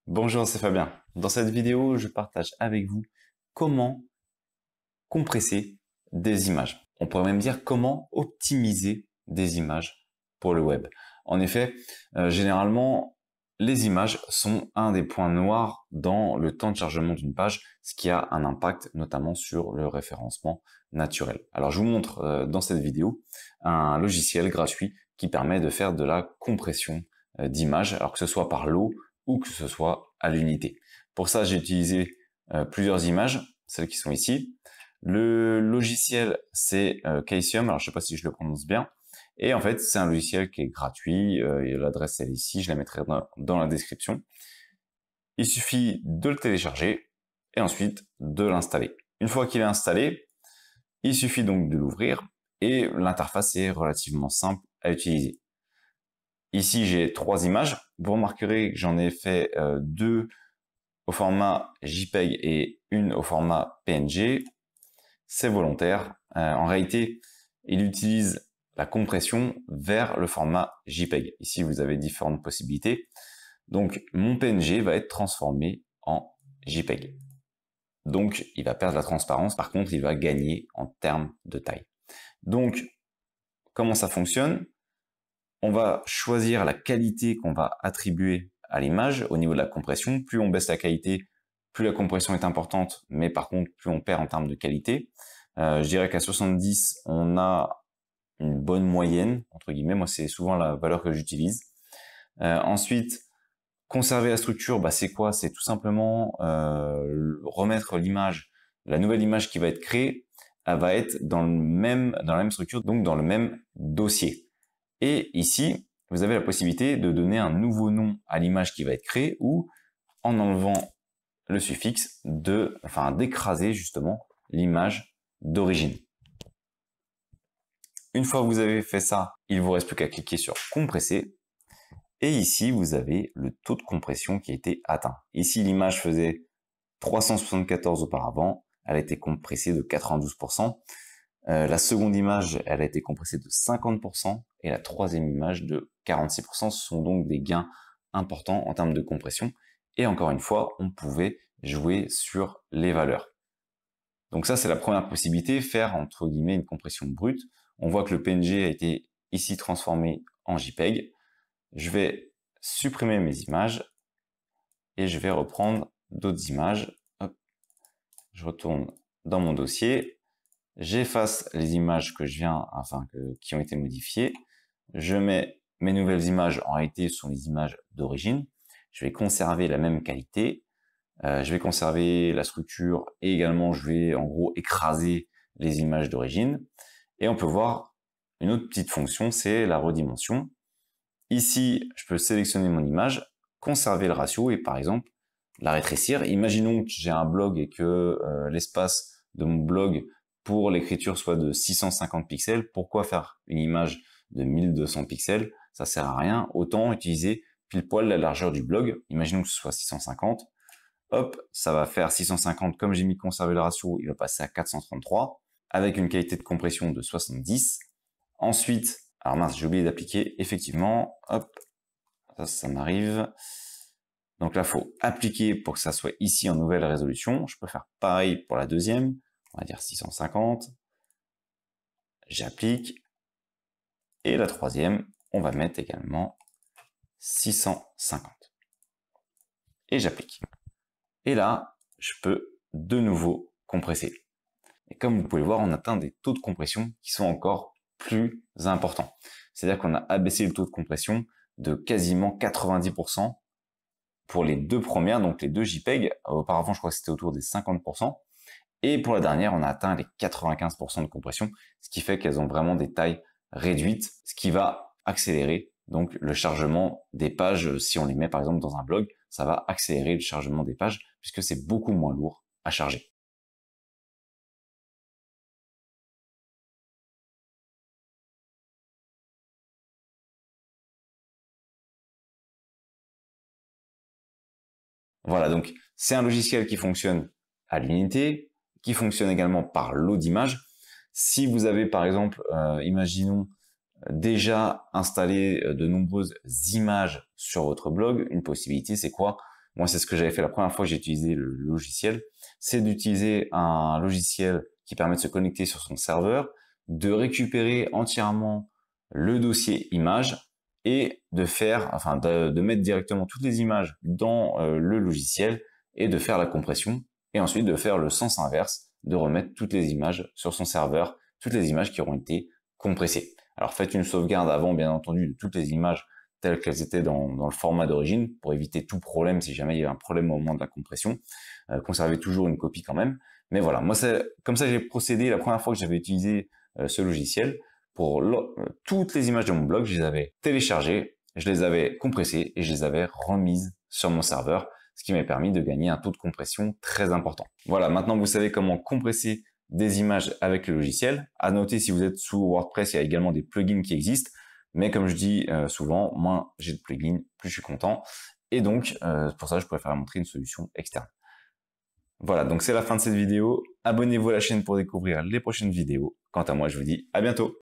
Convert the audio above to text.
Bonjour, c'est Fabien. Dans cette vidéo, je partage avec vous comment compresser des images. On pourrait même dire comment optimiser des images pour le web. En effet, généralement, les images sont un des points noirs dans le temps de chargement d'une page, ce qui a un impact notamment sur le référencement naturel. Alors je vous montre dans cette vidéo un logiciel gratuit qui permet de faire de la compression d'images, alors que ce soit par lot ou que ce soit à l'unité. Pour ça, j'ai utilisé plusieurs images, celles qui sont ici. Le logiciel, c'est Casium, alors je sais pas si je le prononce bien. Et en fait, c'est un logiciel qui est gratuit, et l'adresse elle est ici, je la mettrai dans la description. Il suffit de le télécharger et ensuite de l'installer. Une fois qu'il est installé, il suffit donc de l'ouvrir et l'interface est relativement simple à utiliser. Ici, j'ai 3 images. Vous remarquerez que j'en ai fait 2 au format JPEG et une au format PNG. C'est volontaire. En réalité, il utilise la compression vers le format JPEG. Ici, vous avez différentes possibilités. Donc, mon PNG va être transformé en JPEG. Donc, il va perdre la transparence. Par contre, il va gagner en termes de taille. Donc, comment ça fonctionne? On va choisir la qualité qu'on va attribuer à l'image au niveau de la compression. Plus on baisse la qualité, plus la compression est importante, mais par contre, plus on perd en termes de qualité. Je dirais qu'à 70, on a une bonne moyenne, entre guillemets. Moi, c'est souvent la valeur que j'utilise. Ensuite, conserver la structure, c'est quoi? C'est tout simplement remettre l'image, la nouvelle image qui va être créée, elle va être dans la même structure, donc dans le même dossier. Et ici, vous avez la possibilité de donner un nouveau nom à l'image qui va être créée ou en enlevant le suffixe d'écraser justement l'image d'origine. Une fois que vous avez fait ça, il vous reste plus qu'à cliquer sur compresser. Et ici, vous avez le taux de compression qui a été atteint. Ici, l'image faisait 374 auparavant. Elle a été compressée de 92%. La seconde image, elle a été compressée de 50% et la troisième image de 46%. Ce sont donc des gains importants en termes de compression. Et encore une fois, on pouvait jouer sur les valeurs. Donc ça, c'est la première possibilité, faire entre guillemets une compression brute. On voit que le PNG a été ici transformé en JPEG. Je vais supprimer mes images et je vais reprendre d'autres images. Hop. Je retourne dans mon dossier. J'efface les images que je viens, qui ont été modifiées. Je mets mes nouvelles images. En réalité, ce sont les images d'origine. Je vais conserver la même qualité. Je vais conserver la structure et également, je vais en gros écraser les images d'origine. Et on peut voir une autre petite fonction, c'est la redimension. Ici, je peux sélectionner mon image, conserver le ratio et par exemple la rétrécir. Imaginons que j'ai un blog et que l'espace de mon blog pour l'écriture soit de 650 pixels. Pourquoi faire une image de 1200 pixels? Ça sert à rien. Autant utiliser pile poil la largeur du blog. Imaginons que ce soit 650. Hop, ça va faire 650. Comme j'ai mis conserver le ratio, il va passer à 433 avec une qualité de compression de 70. Ensuite, alors mince, j'ai oublié d'appliquer. Effectivement, hop, ça m'arrive. Donc là, faut appliquer pour que ça soit ici en nouvelle résolution. Je peux faire pareil pour la deuxième. On va dire 650. J'applique. Et la troisième, on va mettre également 650. Et j'applique. Et là, je peux de nouveau compresser. Et comme vous pouvez le voir, on atteint des taux de compression qui sont encore plus importants. C'est-à-dire qu'on a abaissé le taux de compression de quasiment 90% pour les deux premières, donc les deux JPEG. Auparavant, je crois que c'était autour des 50%. Et pour la dernière, on a atteint les 95% de compression, ce qui fait qu'elles ont vraiment des tailles réduites, ce qui va accélérer donc le chargement des pages. Si on les met par exemple dans un blog, ça va accélérer le chargement des pages puisque c'est beaucoup moins lourd à charger. Voilà, donc c'est un logiciel qui fonctionne à l'unité, qui fonctionne également par lot d'images. Si vous avez par exemple, imaginons, déjà installé de nombreuses images sur votre blog, une possibilité c'est quoi? Moi, c'est ce que j'avais fait la première fois que j'ai utilisé le logiciel, c'est d'utiliser un logiciel qui permet de se connecter sur son serveur, de récupérer entièrement le dossier image et de mettre directement toutes les images dans le logiciel et de faire la compression et ensuite de faire le sens inverse, de remettre toutes les images sur son serveur, toutes les images qui auront été compressées. Alors faites une sauvegarde avant, bien entendu, de toutes les images telles qu'elles étaient dans le format d'origine pour éviter tout problème si jamais il y a un problème au moment de la compression. Conservez toujours une copie quand même. Mais voilà, moi c'est comme ça que j'ai procédé la première fois que j'avais utilisé ce logiciel. Pour toutes les images de mon blog, je les avais téléchargées, je les avais compressées et je les avais remises sur mon serveur, ce qui m'a permis de gagner un taux de compression très important. Voilà, maintenant vous savez comment compresser des images avec le logiciel. À noter, si vous êtes sous WordPress, il y a également des plugins qui existent. Mais comme je dis souvent, moins j'ai de plugins, plus je suis content. Et donc, pour ça, je préfère montrer une solution externe. Voilà, donc c'est la fin de cette vidéo. Abonnez-vous à la chaîne pour découvrir les prochaines vidéos. Quant à moi, je vous dis à bientôt.